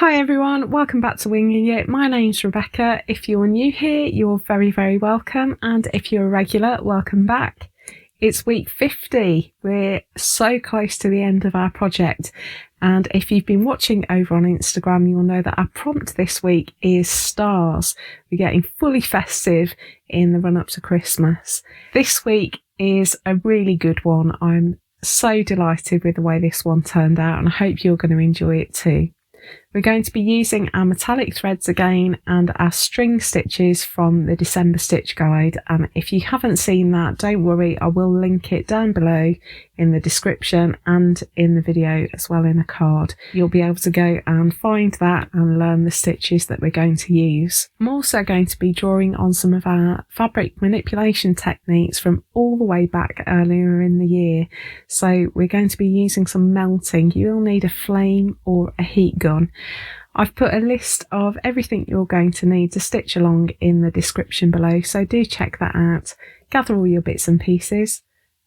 Hi everyone, welcome back to Winging It. My name's Rebecca. If you're new here, you're very, very welcome. And if you're a regular, welcome back. It's week 50. We're so close to the end of our project. And if you've been watching over on Instagram, you'll know that our prompt this week is stars. We're getting fully festive in the run up to Christmas. This week is a really good one. I'm so delighted with the way this one turned out, and I hope you're going to enjoy it too. We're going to be using our metallic threads again and our string stitches from the December stitch guide, and if you haven't seen that, don't worry, I will link it down below in the description and in the video as well in a card. You'll be able to go and find that and learn the stitches that we're going to use. I'm also going to be drawing on some of our fabric manipulation techniques from all the way back earlier in the year. So we're going to be using some melting. You'll need a flame or a heat gun. I've put a list of everything you're going to need to stitch along in the description below, so do check that out. Gather all your bits and pieces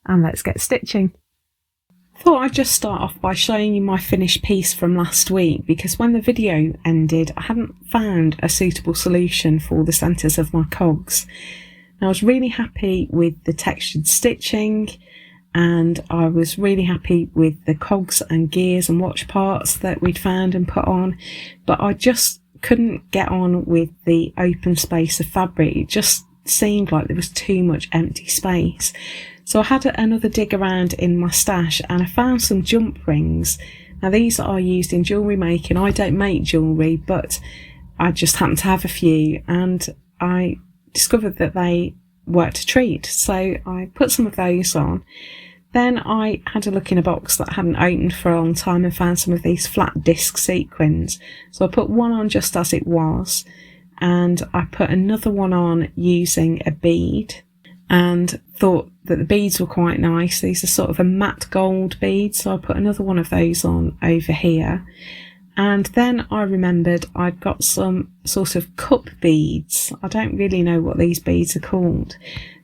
and let's get stitching. Thought I'd just start off by showing you my finished piece from last week, because when the video ended I hadn't found a suitable solution for the centres of my cogs. Now, I was really happy with the textured stitching, and I was really happy with the cogs and gears and watch parts that we'd found and put on, but I just couldn't get on with the open space of fabric. It just seemed like there was too much empty space. So I had another dig around in my stash and I found some jump rings. Now, these are used in jewellery making. I don't make jewellery, but I just happened to have a few and I discovered that they worked a treat. So I put some of those on. Then I had a look in a box that I hadn't opened for a long time and found some of these flat disc sequins. So I put one on just as it was, and I put another one on using a bead and thought that the beads were quite nice. These are sort of a matte gold bead, so I put another one of those on over here. And then I remembered I'd got some sort of cup beads. I don't really know what these beads are called.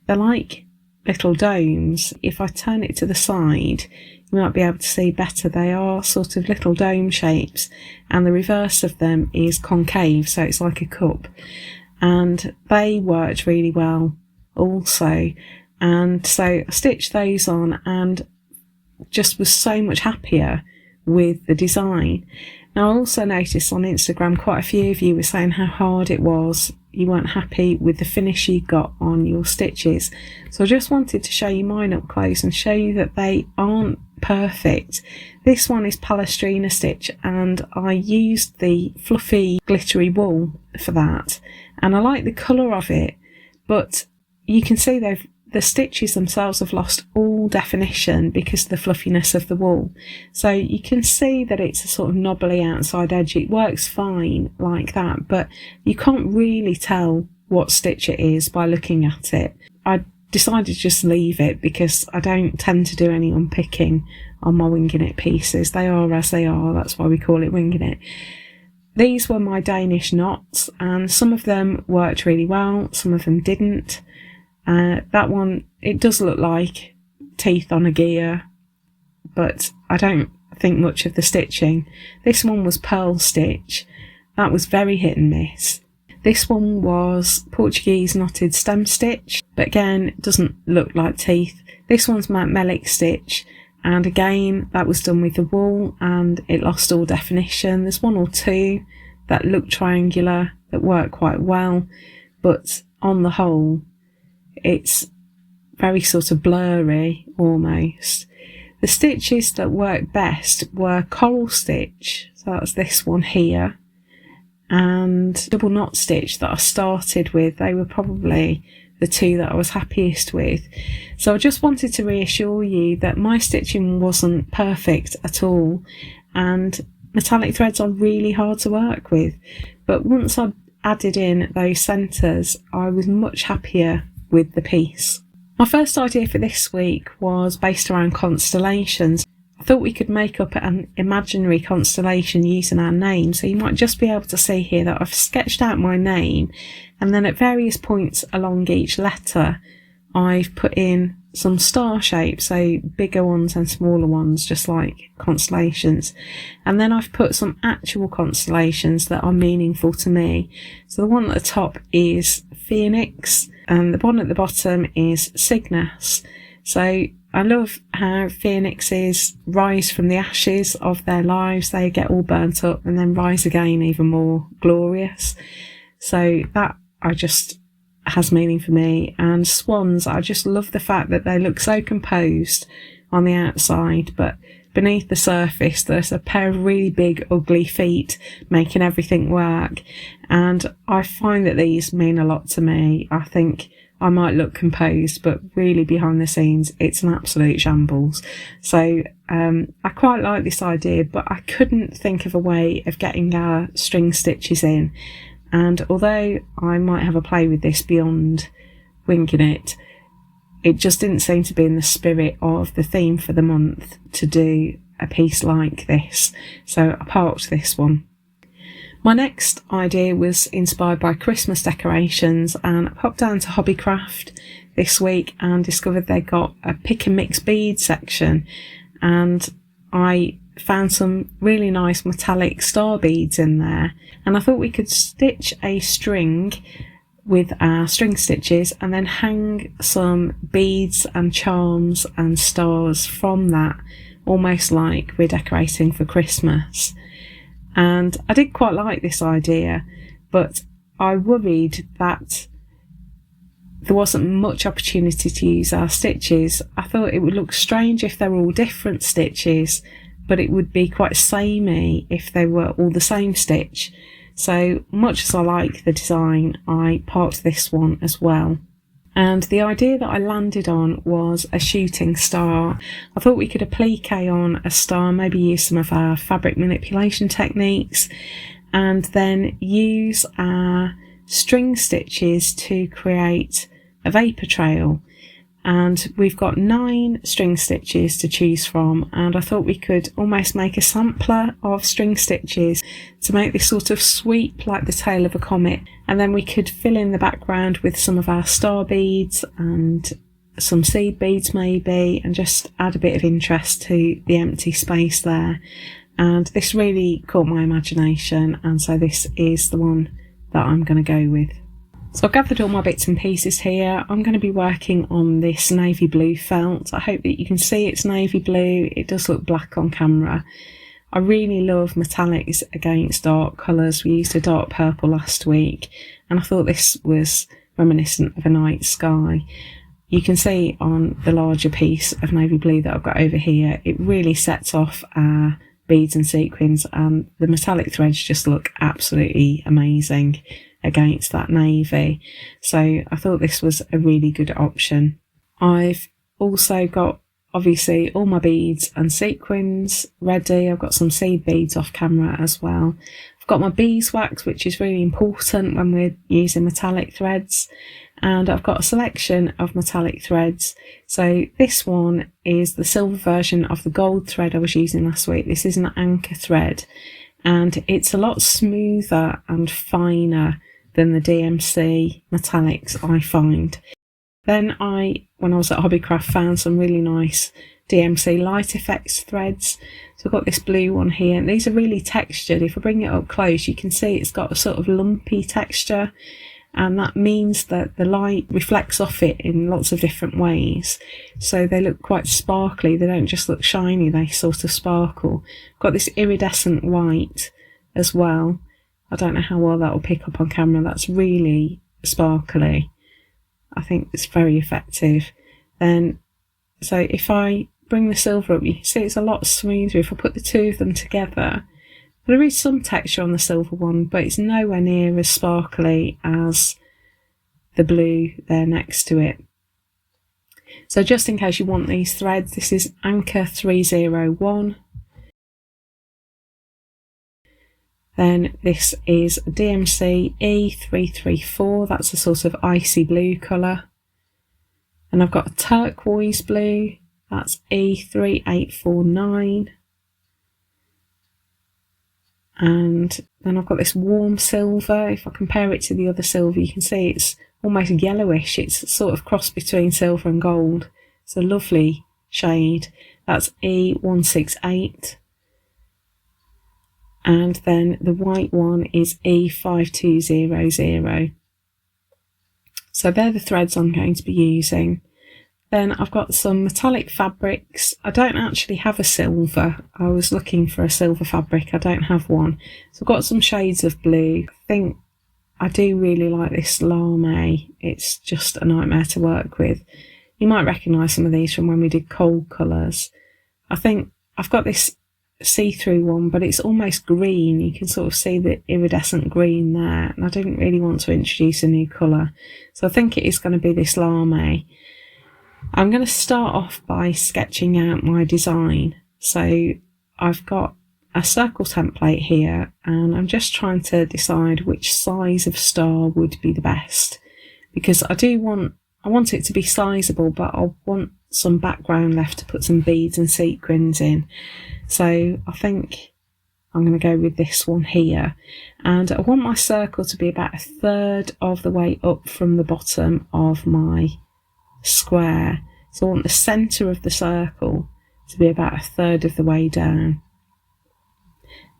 They're like little domes. If I turn it to the side, you might be able to see better. They are sort of little dome shapes, and the reverse of them is concave, so it's like a cup. And they worked really well also. And so I stitched those on and just was so much happier with the design. Now, I also noticed on Instagram quite a few of you were saying how hard it was. You weren't happy with the finish you got on your stitches. So I just wanted to show you mine up close and show you that they aren't perfect. This one is Palestrina stitch, and I used the fluffy glittery wool for that. And I like the colour of it, but you can see the stitches themselves have lost all definition because of the fluffiness of the wool. So you can see that it's a sort of knobbly outside edge. It works fine like that, but you can't really tell what stitch it is by looking at it. I decided to just leave it because I don't tend to do any unpicking on my Winging It pieces. They are as they are, that's why we call it Winging It. These were my Danish knots, and some of them worked really well, some of them didn't. That one, it does look like teeth on a gear, but I don't think much of the stitching. This one was pearl stitch. That was very hit and miss. This one was Portuguese knotted stem stitch, but again, it doesn't look like teeth. This one's Melic stitch, and again, that was done with the wool and it lost all definition. There's one or two that look triangular that work quite well, but on the whole, it's very sort of blurry almost. The stitches that worked best were coral stitch, so that's this one here, and double knot stitch that I started with. They were probably the two that I was happiest with. So I just wanted to reassure you that my stitching wasn't perfect at all, and metallic threads are really hard to work with, but once I added in those centres I was much happier with the piece. My first idea for this week was based around constellations. I thought we could make up an imaginary constellation using our name, so you might just be able to see here that I've sketched out my name, and then at various points along each letter I've put in some star shapes, so bigger ones and smaller ones, just like constellations. And then I've put some actual constellations that are meaningful to me. So the one at the top is Phoenix, and the one at the bottom is Cygnus. So I love how phoenixes rise from the ashes of their lives. They get all burnt up and then rise again even more glorious. So that has meaning for me. And swans, I just love the fact that they look so composed on the outside, but beneath the surface there's a pair of really big ugly feet making everything work. And I find that these mean a lot to me. I think I might look composed, but really behind the scenes it's an absolute shambles. So I quite like this idea, but I couldn't think of a way of getting our string stitches in. And although I might have a play with this beyond winging it, it just didn't seem to be in the spirit of the theme for the month to do a piece like this. So I parked this one. My next idea was inspired by Christmas decorations, and I popped down to Hobbycraft this week and discovered they got a pick and mix bead section, and I found some really nice metallic star beads in there, and I thought we could stitch a string with our string stitches and then hang some beads and charms and stars from that, almost like we're decorating for Christmas. And I did quite like this idea, but I worried that there wasn't much opportunity to use our stitches. I thought it would look strange if they were all different stitches, but it would be quite samey if they were all the same stitch. So much as I like the design, I parked this one as well. And the idea that I landed on was a shooting star. I thought we could applique on a star, maybe use some of our fabric manipulation techniques, and then use our string stitches to create a vapor trail. And we've got 9 string stitches to choose from, and I thought we could almost make a sampler of string stitches to make this sort of sweep like the tail of a comet, and then we could fill in the background with some of our star beads and some seed beads maybe, and just add a bit of interest to the empty space there. And this really caught my imagination, and so this is the one that I'm going to go with. So I've gathered all my bits and pieces here. I'm going to be working on this navy blue felt. I hope that you can see it's navy blue. It does look black on camera. I really love metallics against dark colours. We used a dark purple last week, and I thought this was reminiscent of a night sky. You can see on the larger piece of navy blue that I've got over here, it really sets off our beads and sequins, and the metallic threads just look absolutely amazing against that navy. So I thought this was a really good option. I've also got obviously all my beads and sequins ready. I've got some seed beads off camera as well. I've got my beeswax, which is really important when we're using metallic threads, and I've got a selection of metallic threads. So this one is the silver version of the gold thread I was using last week. This is an anchor thread, and it's a lot smoother and finer than the DMC metallics, I find. Then when I was at Hobbycraft, found some really nice DMC light effects threads. So I've got this blue one here, and these are really textured. If I bring it up close, you can see it's got a sort of lumpy texture, and that means that the light reflects off it in lots of different ways. So they look quite sparkly. They don't just look shiny, they sort of sparkle. I've got this iridescent white as well. I don't know how well that will pick up on camera. That's really sparkly. I think it's very effective. Then, so if I bring the silver up, you can see it's a lot smoother if I put the two of them together. There is some texture on the silver one, but it's nowhere near as sparkly as the blue there next to it. So just in case you want these threads, this is Anchor 301. Then this is DMC E334, that's a sort of icy blue colour. And I've got a turquoise blue, that's E3849. And then I've got this warm silver. If I compare it to the other silver, you can see it's almost yellowish. It's sort of cross between silver and gold. It's a lovely shade. That's E168. And then the white one is E5200. So they're the threads I'm going to be using. Then I've got some metallic fabrics. I don't actually have a silver. I was looking for a silver fabric. I don't have one. So I've got some shades of blue. I think I do really like this lame. It's just a nightmare to work with. You might recognise some of these from when we did cold colours. I think I've got this see-through one, but it's almost green. You can sort of see the iridescent green there, and I didn't really want to introduce a new colour. So I think it is going to be this lame. I'm going to start off by sketching out my design. So I've got a circle template here, and I'm just trying to decide which size of star would be the best, because I want it to be sizable, but I want some background left to put some beads and sequins in. So I think I'm going to go with this one here, and I want my circle to be about a third of the way up from the bottom of my square. So I want the centre of the circle to be about a third of the way down,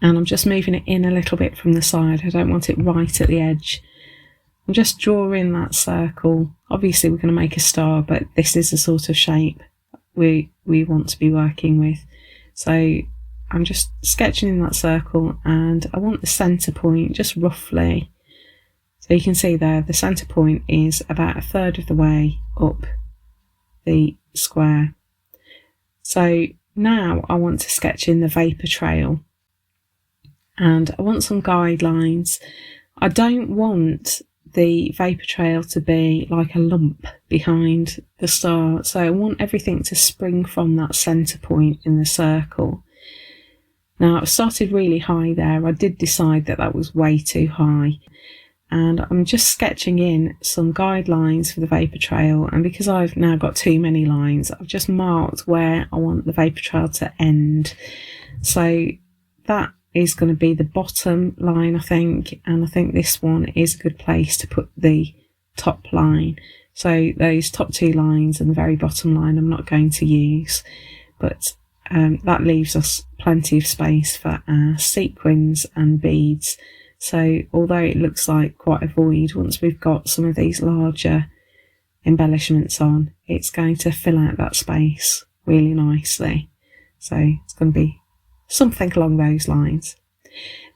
and I'm just moving it in a little bit from the side. I don't want it right at the edge. I'm just drawing that circle. Obviously we're going to make a star, but this is the sort of shape we want to be working with. So I'm just sketching in that circle, and I want the centre point just roughly. So you can see there the centre point is about a third of the way up the square. So now I want to sketch in the vapour trail, and I want some guidelines. I don't want the vapour trail to be like a lump behind the star, so I want everything to spring from that centre point in the circle. Now I've started really high there. I did decide that was way too high, and I'm just sketching in some guidelines for the vapour trail, and because I've now got too many lines, I've just marked where I want the vapour trail to end. So that is going to be the bottom line, I think, and I think this one is a good place to put the top line. So those top two lines and the very bottom line I'm not going to use, but that leaves us plenty of space for our sequins and beads. So although it looks like quite a void, once we've got some of these larger embellishments on, it's going to fill out that space really nicely. So it's going to be something along those lines.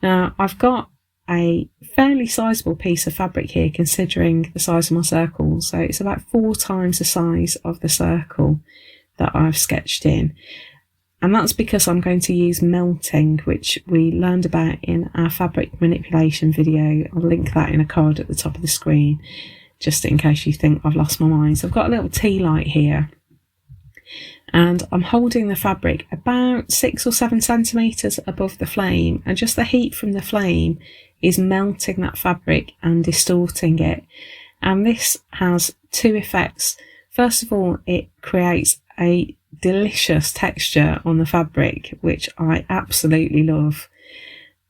Now I've got a fairly sizable piece of fabric here considering the size of my circle, so it's about 4 times the size of the circle that I've sketched in, and that's because I'm going to use melting, which we learned about in our fabric manipulation video. I'll link that in a card at the top of the screen just in case you think I've lost my mind. So I've got a little tea light here, and I'm holding the fabric about 6 or 7 centimetres above the flame, and just the heat from the flame is melting that fabric and distorting it. And this has 2 effects. First of all, it creates a delicious texture on the fabric, which I absolutely love.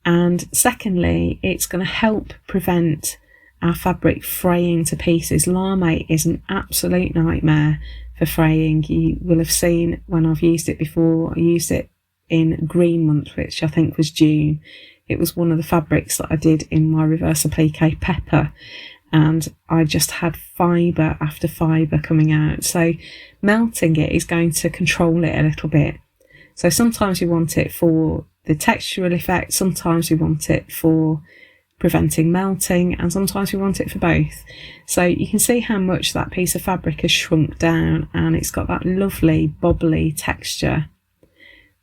And secondly, it's going to help prevent our fabric fraying to pieces. Lame is an absolute nightmare for fraying. You will have seen when I've used it before. I used it in green month, which I think was June. It was one of the fabrics that I did in my reverse applique pepper, and I just had fibre after fibre coming out. So melting it is going to control it a little bit. So sometimes we want it for the textural effect, sometimes we want it for preventing melting, and sometimes we want it for both. So you can see how much that piece of fabric has shrunk down, and it's got that lovely bobbly texture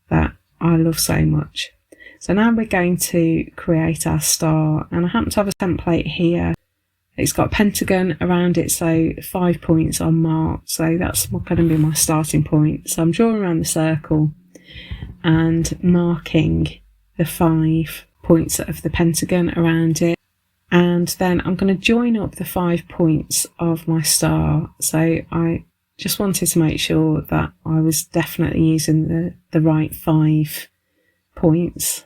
that I love so much. So now we're going to create our star, and I happen to have a template here. It's got a pentagon around it, so 5 points are marked, so that's going to be my starting point. So I'm drawing around the circle and marking the 5 points of the pentagon around it, and then I'm going to join up the 5 points of my star. So I just wanted to make sure that I was definitely using the right 5 points.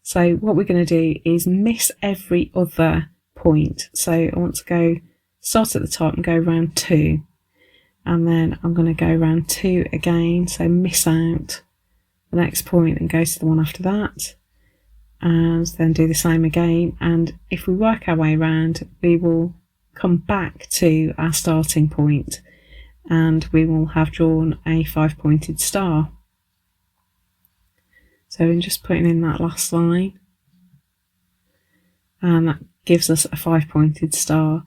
So what we're going to do is miss every other point. So I want to go start at the top and go around 2, and then I'm going to go around 2 again, so miss out the next point and go to the one after that, and then do the same again. And if we work our way around, we will come back to our starting point and we will have drawn a 5-pointed star. So I'm just putting in that last line, and that gives us a 5-pointed star.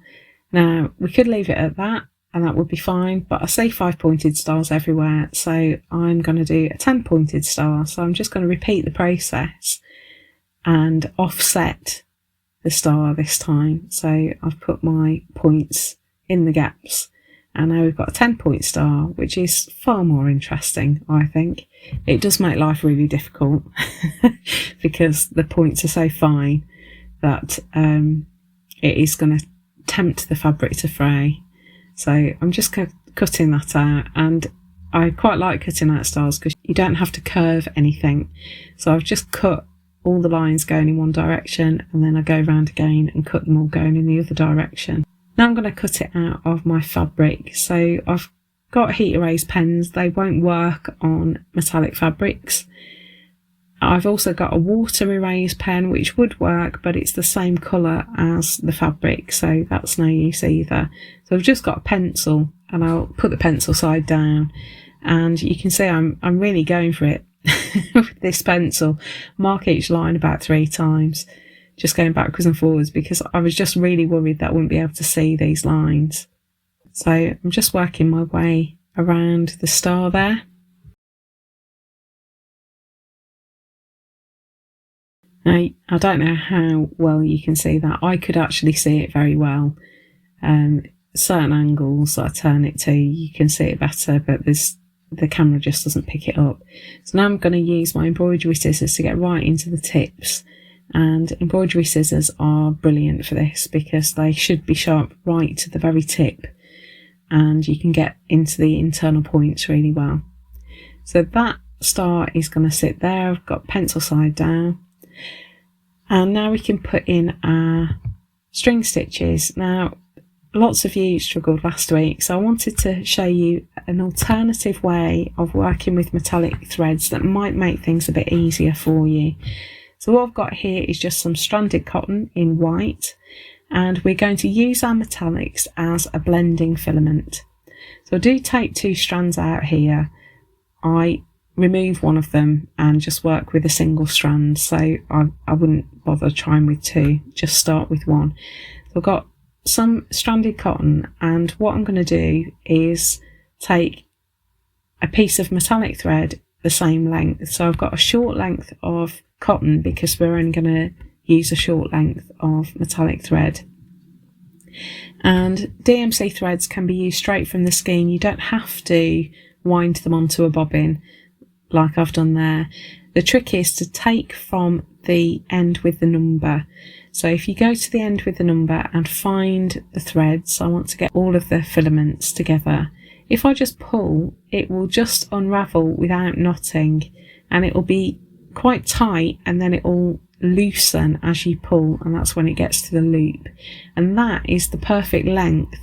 Now we could leave it at that and that would be fine, but I see 5-pointed stars everywhere, so I'm going to do a 10-pointed star. So I'm just going to repeat the process and offset the star this time. So I've put my points in the gaps, and now we've got a 10-point star, which is far more interesting, I think. It does make life really difficult because the points are so fine that it is going to tempt the fabric to fray. So I'm just cutting that out, and I quite like cutting out stars because you don't have to curve anything. So I've just cut all the lines going in one direction, and then I go round again and cut them all going in the other direction. Now I'm going to cut it out of my fabric. So I've got heat erase pens. They won't work on metallic fabrics. I've also got a water erase pen which would work, but it's the same colour as the fabric, so that's no use either. So I've just got a pencil, and I'll put the pencil side down, and you can see I'm really going for it with this pencil. Mark each line about 3 times, just going backwards and forwards, because I was just really worried that I wouldn't be able to see these lines. So I'm just working my way around the star there. Now, I don't know how well you can see that. I could actually see it very well. Certain angles that I turn it to, you can see it better, but the camera just doesn't pick it up. So now I'm going to use my embroidery scissors to get right into the tips. And embroidery scissors are brilliant for this because they should be sharp right to the very tip, and you can get into the internal points really well. So that star is going to sit there. I've got pencil side down. And now we can put in our string stitches. Now, lots of you struggled last week, so I wanted to show you an alternative way of working with metallic threads that might make things a bit easier for you. So what I've got here is just some stranded cotton in white, and we're going to use our metallics as a blending filament. So I do take 2 strands out here. I remove one of them and just work with a single strand, so I wouldn't bother trying with 2, just start with 1. So I've got some stranded cotton, and what I'm going to do is take a piece of metallic thread the same length. So I've got a short length of cotton because we're only going to use a short length of metallic thread. And DMC threads can be used straight from the skein. You don't have to wind them onto a bobbin like I've done there. The trick is to take from the end with the number. So if you go to the end with the number and find the threads, I want to get all of the filaments together. If I just pull, it will just unravel without knotting, and it will be quite tight, and then it will loosen as you pull, and that's when it gets to the loop. And that is the perfect length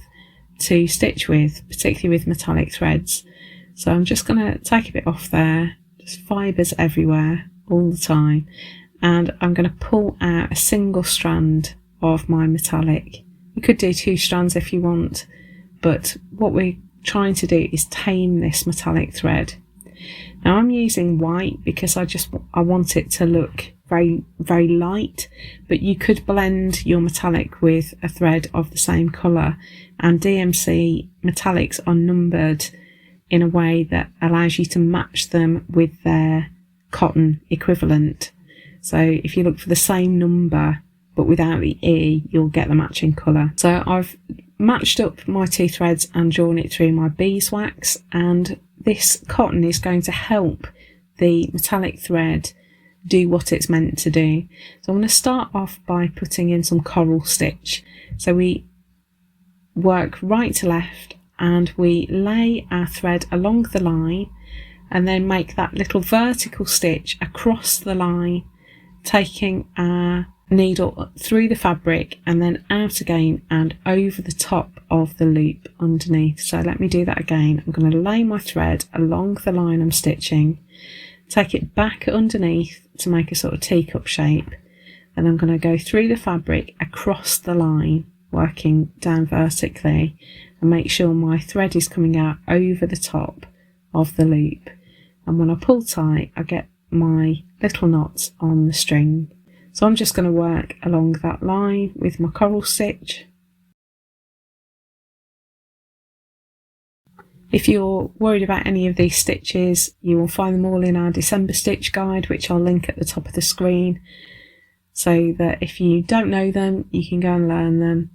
to stitch with, particularly with metallic threads. So I'm just going to take a bit off there, just fibres everywhere all the time, and I'm going to pull out a single strand of my metallic. You could do 2 strands if you want, but what we're trying to do is tame this metallic thread. Now I'm using white because I want it to look very, very light, but you could blend your metallic with a thread of the same colour, and DMC metallics are numbered in a way that allows you to match them with their cotton equivalent. So if you look for the same number but without the E, you'll get the matching colour. So I've matched up my 2 threads and drawn it through my beeswax, and this cotton is going to help the metallic thread do what it's meant to do. So I'm going to start off by putting in some coral stitch. So we work right to left, and we lay our thread along the line and then make that little vertical stitch across the line, taking our needle through the fabric and then out again and over the top of the loop underneath. So let me do that again. I'm going to lay my thread along the line I'm stitching, take it back underneath to make a sort of teacup shape, and I'm going to go through the fabric across the line, working down vertically, and make sure my thread is coming out over the top of the loop. And when I pull tight, I get my little knots on the string. So I'm just going to work along that line with my coral stitch. If you're worried about any of these stitches, you will find them all in our December stitch guide, which I'll link at the top of the screen, so that if you don't know them, you can go and learn them.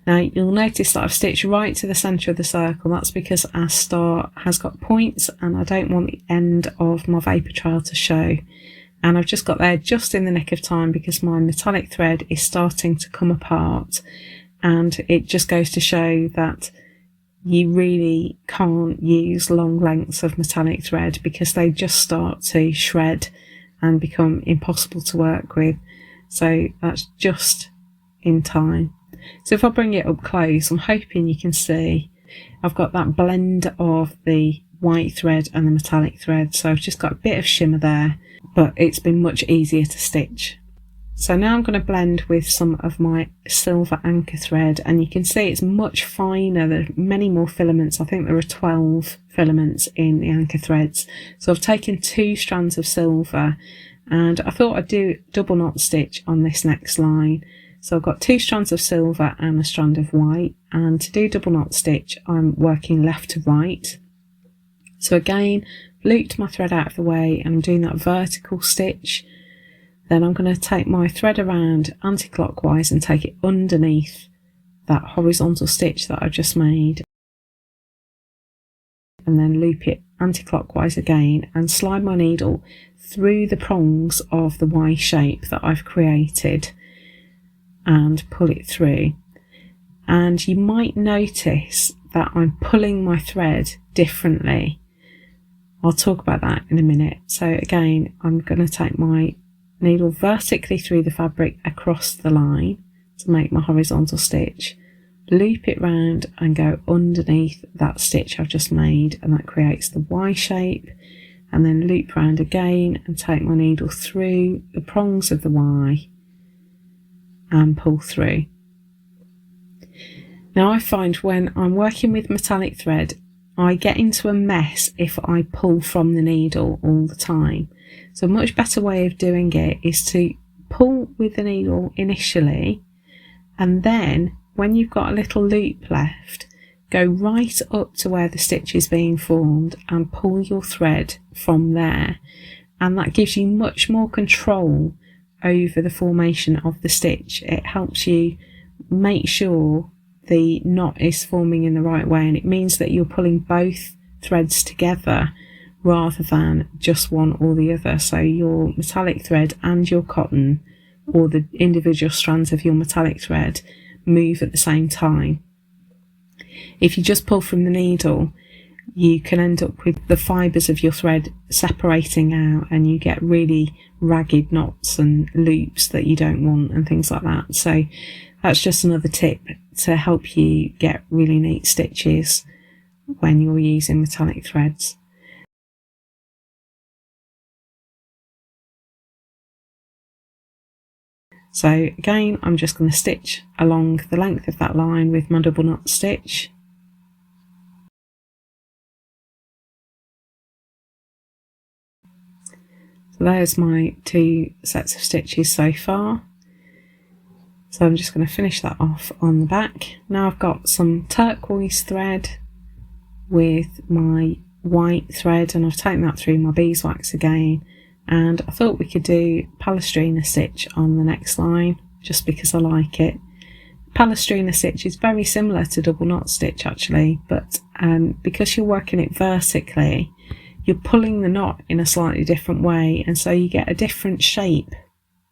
Now you'll notice that I've stitched right to the centre of the circle. That's because our star has got points and I don't want the end of my Vapour trail to show. And I've just got there just in the nick of time because my metallic thread is starting to come apart, and it just goes to show that you really can't use long lengths of metallic thread because they just start to shred and become impossible to work with. So that's just in time. So if I bring it up close, I'm hoping you can see I've got that blend of the white thread and the metallic thread. So I've just got a bit of shimmer there, but it's been much easier to stitch. So now I'm going to blend with some of my silver anchor thread, and you can see it's much finer. There are many more filaments. I think there are 12 filaments in the anchor threads. So I've taken 2 strands of silver, and I thought I'd do double knot stitch on this next line. So I've got 2 strands of silver and a strand of white, and to do double knot stitch I'm working left to right. So again, looped my thread out of the way and I'm doing that vertical stitch. Then I'm going to take my thread around anti-clockwise and take it underneath that horizontal stitch that I've just made, and then loop it anti-clockwise again and slide my needle through the prongs of the Y shape that I've created and pull it through. And you might notice that I'm pulling my thread differently. I'll talk about that in a minute. So again, I'm going to take my needle vertically through the fabric across the line to make my horizontal stitch, loop it round and go underneath that stitch I've just made, and that creates the Y shape, and then loop round again and take my needle through the prongs of the Y and pull through. Now I find when I'm working with metallic thread, I get into a mess if I pull from the needle all the time. So a much better way of doing it is to pull with the needle initially, and then when you've got a little loop left, go right up to where the stitch is being formed and pull your thread from there, and that gives you much more control over the formation of the stitch. It helps you make sure the knot is forming in the right way, and it means that you're pulling both threads together rather than just one or the other. So your metallic thread and your cotton, or the individual strands of your metallic thread, move at the same time. If you just pull from the needle, you can end up with the fibres of your thread separating out, and you get really ragged knots and loops that you don't want and things like that. So that's just another tip to help you get really neat stitches when you're using metallic threads. So again, I'm just going to stitch along the length of that line with my double knot stitch. So there's my 2 sets of stitches so far. So I'm just going to finish that off on the back. Now I've got some turquoise thread with my white thread, and I've taken that through my beeswax again, and I thought we could do Palestrina stitch on the next line just because I like it. Palestrina stitch is very similar to double knot stitch actually, but because you're working it vertically, you're pulling the knot in a slightly different way, and so you get a different shape.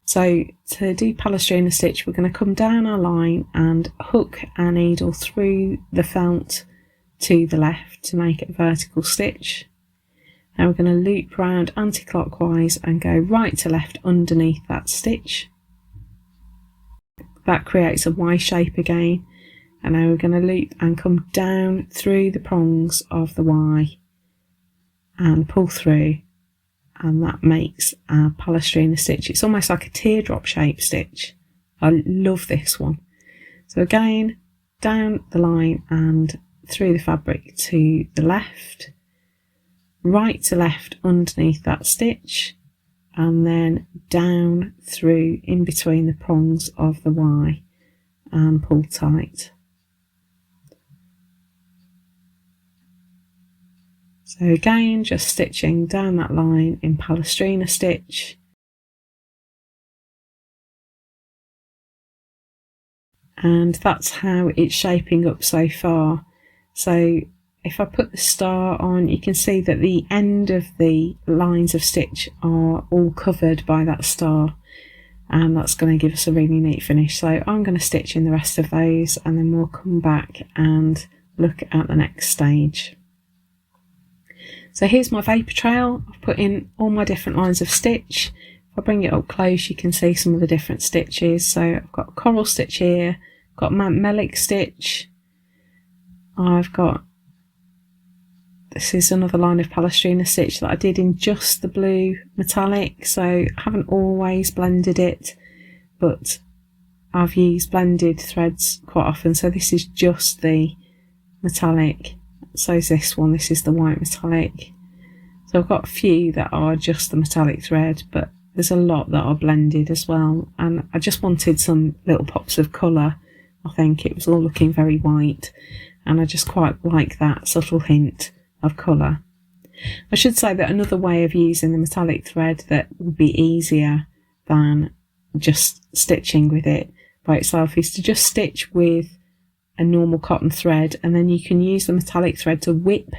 So to do Palestrina stitch, we're going to come down our line and hook our needle through the felt to the left to make it a vertical stitch, Now we're going to loop round anti-clockwise and go right to left underneath that stitch. That creates a Y shape again, and now we're going to loop and come down through the prongs of the Y and pull through, and that makes our palestrina stitch. It's almost like a teardrop shape stitch. I love this one. So again, down the line and through the fabric to the left, right to left underneath that stitch, and then down through in between the prongs of the Y and pull tight. So again, just stitching down that line in palestrina stitch, and that's how it's shaping up so far. So if I put the star on, you can see that the end of the lines of stitch are all covered by that star, and that's going to give us a really neat finish. So I'm going to stitch in the rest of those, and then we'll come back and look at the next stage. So here's my Vapour trail. I've put in all my different lines of stitch. If I bring it up close, you can see some of the different stitches. So I've got a coral stitch here, got my melic stitch, I've got, this is another line of palestrina stitch that I did in just the blue metallic, so I haven't always blended it, but I've used blended threads quite often. So this is just the metallic, so is this one, this is the white metallic. So I've got a few that are just the metallic thread, but there's a lot that are blended as well, and I just wanted some little pops of colour. I think it was all looking very white, and I just quite like that subtle hint of colour. I should say that another way of using the metallic thread that would be easier than just stitching with it by itself is to just stitch with a normal cotton thread, and then you can use the metallic thread to whip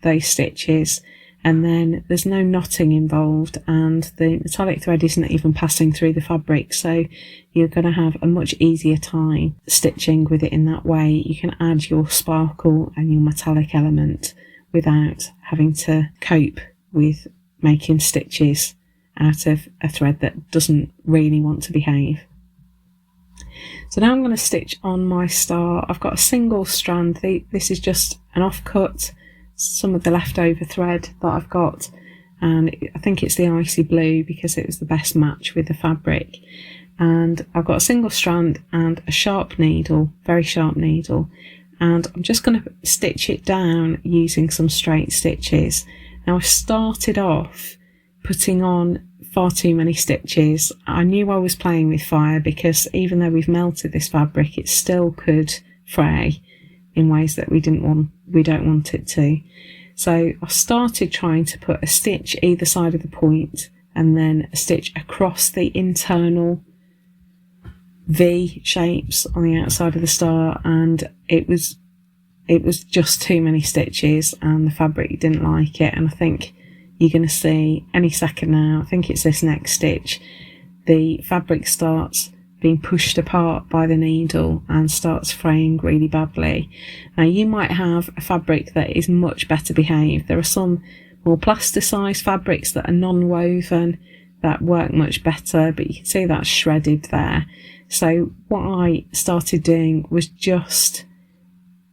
those stitches, and then there's no knotting involved, and the metallic thread isn't even passing through the fabric, so you're going to have a much easier time stitching with it in that way. You can add your sparkle and your metallic element without having to cope with making stitches out of a thread that doesn't really want to behave. So now I'm going to stitch on my star. I've got a single strand. This is just an offcut, some of the leftover thread that I've got, and I think it's the icy blue because it was the best match with the fabric. And I've got a single strand and a sharp needle, very sharp needle, and I'm just going to stitch it down using some straight stitches. Now I started off putting on far too many stitches. I knew I was playing with fire because even though we've melted this fabric, it still could fray in ways that we don't want it to. So I started trying to put a stitch either side of the point and then a stitch across the internal V shapes on the outside of the star, and it was just too many stitches and the fabric didn't like it. And I think you're going to see any second now, I think it's this next stitch, the fabric starts being pushed apart by the needle and starts fraying really badly. Now you might have a fabric that is much better behaved. There are some more plasticized fabrics that are non-woven that work much better, but you can see that's shredded there. So what I started doing was just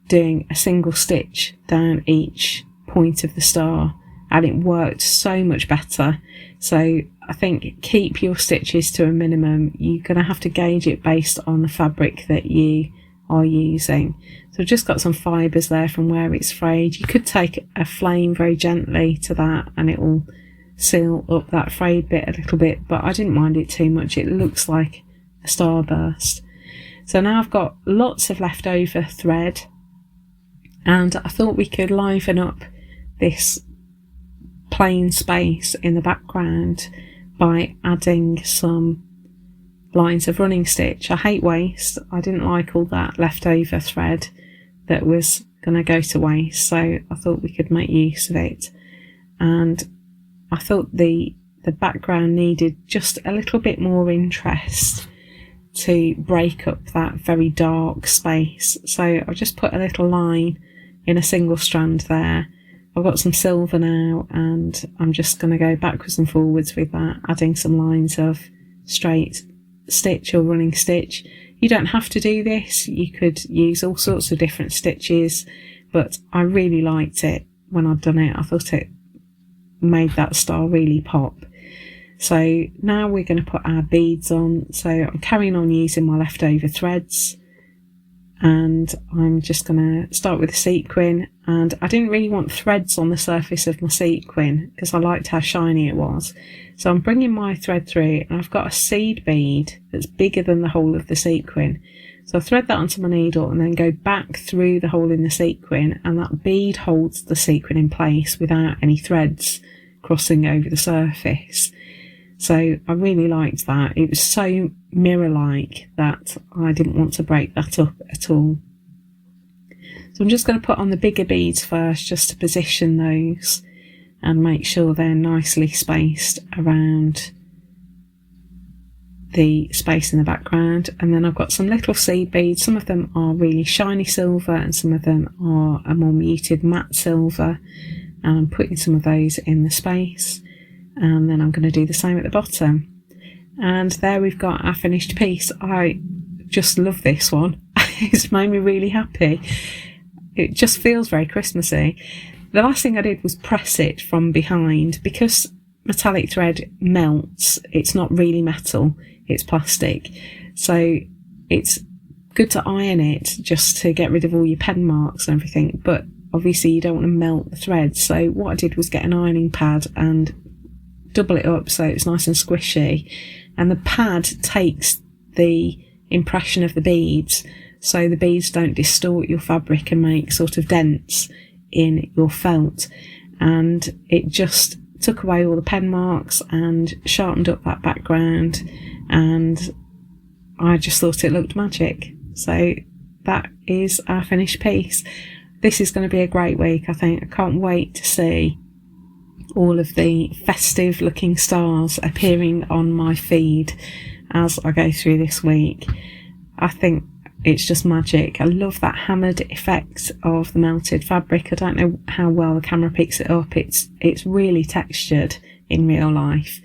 doing a single stitch down each point of the star, and it worked so much better. So I think keep your stitches to a minimum. You're going to have to gauge it based on the fabric that you are using. So I've just got some fibres there from where it's frayed. You could take a flame very gently to that and it will seal up that frayed bit a little bit, but I didn't mind it too much. It looks like a starburst. So now I've got lots of leftover thread, and I thought we could liven up this plain space in the background by adding some lines of running stitch. I hate waste. I didn't like all that leftover thread that was going to go to waste, so I thought we could make use of it. And I thought the background needed just a little bit more interest to break up that very dark space. So I've just put a little line in a single strand there, I've got some silver now, and I'm just going to go backwards and forwards with that, adding some lines of straight stitch or running stitch. You don't have to do this, you could use all sorts of different stitches, but I really liked it when I'd done it. I thought it made that star really pop. So now we're going to put our beads on. So I'm carrying on using my leftover threads, and I'm just going to start with a sequin. And I didn't really want threads on the surface of my sequin because I liked how shiny it was. So I'm bringing my thread through, and I've got a seed bead that's bigger than the whole of the sequin. So I thread that onto my needle and then go back through the hole in the sequin, and that bead holds the sequin in place without any threads crossing over the surface. So I really liked that. It was so mirror-like that I didn't want to break that up at all. So I'm just going to put on the bigger beads first, just to position those and make sure they're nicely spaced around the space in the background. And then I've got some little seed beads. Some of them are really shiny silver and some of them are a more muted matte silver. And I'm putting some of those in the space. And then I'm going to do the same at the bottom. And there we've got our finished piece. I just love this one. It's made me really happy. It just feels very Christmassy. The last thing I did was press it from behind. Because metallic thread melts, it's not really metal, it's plastic. So it's good to iron it just to get rid of all your pen marks and everything. But obviously you don't want to melt the thread. So what I did was get an ironing pad and double it up so it's nice and squishy, and the pad takes the impression of the beads so the beads don't distort your fabric and make sort of dents in your felt, and it just took away all the pen marks and sharpened up that background, and I just thought it looked magic. So that is our finished piece. This is going to be a great week, I think. I can't wait to see all of the festive looking stars appearing on my feed as I go through this week. I think it's just magic. I love that hammered effect of the melted fabric. I don't know how well the camera picks it up. It's really textured in real life,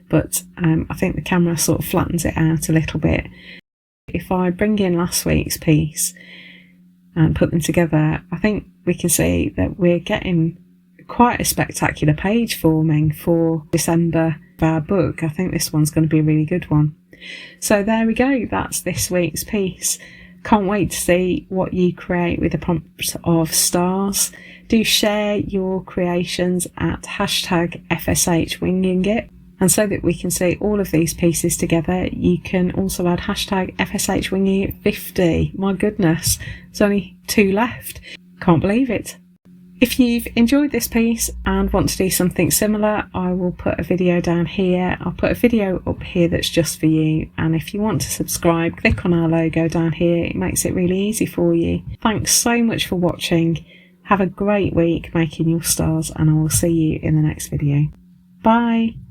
but I think the camera sort of flattens it out a little bit. If I bring in last week's piece and put them together, I think we can see that we're getting quite a spectacular page forming for December of our book. I think this one's going to be a really good one. So there we go, that's this week's piece. Can't wait to see what you create with the prompt of stars. Do share your creations at #FSHwingingit. And so that we can see all of these pieces together, you can also add #FSHwingingit50. My goodness, there's only 2 left. Can't believe it. If you've enjoyed this piece and want to do something similar, I will put a video down here. I'll put a video up here that's just for you. And if you want to subscribe, click on our logo down here. It makes it really easy for you. Thanks so much for watching. Have a great week making your stars, and I will see you in the next video. Bye.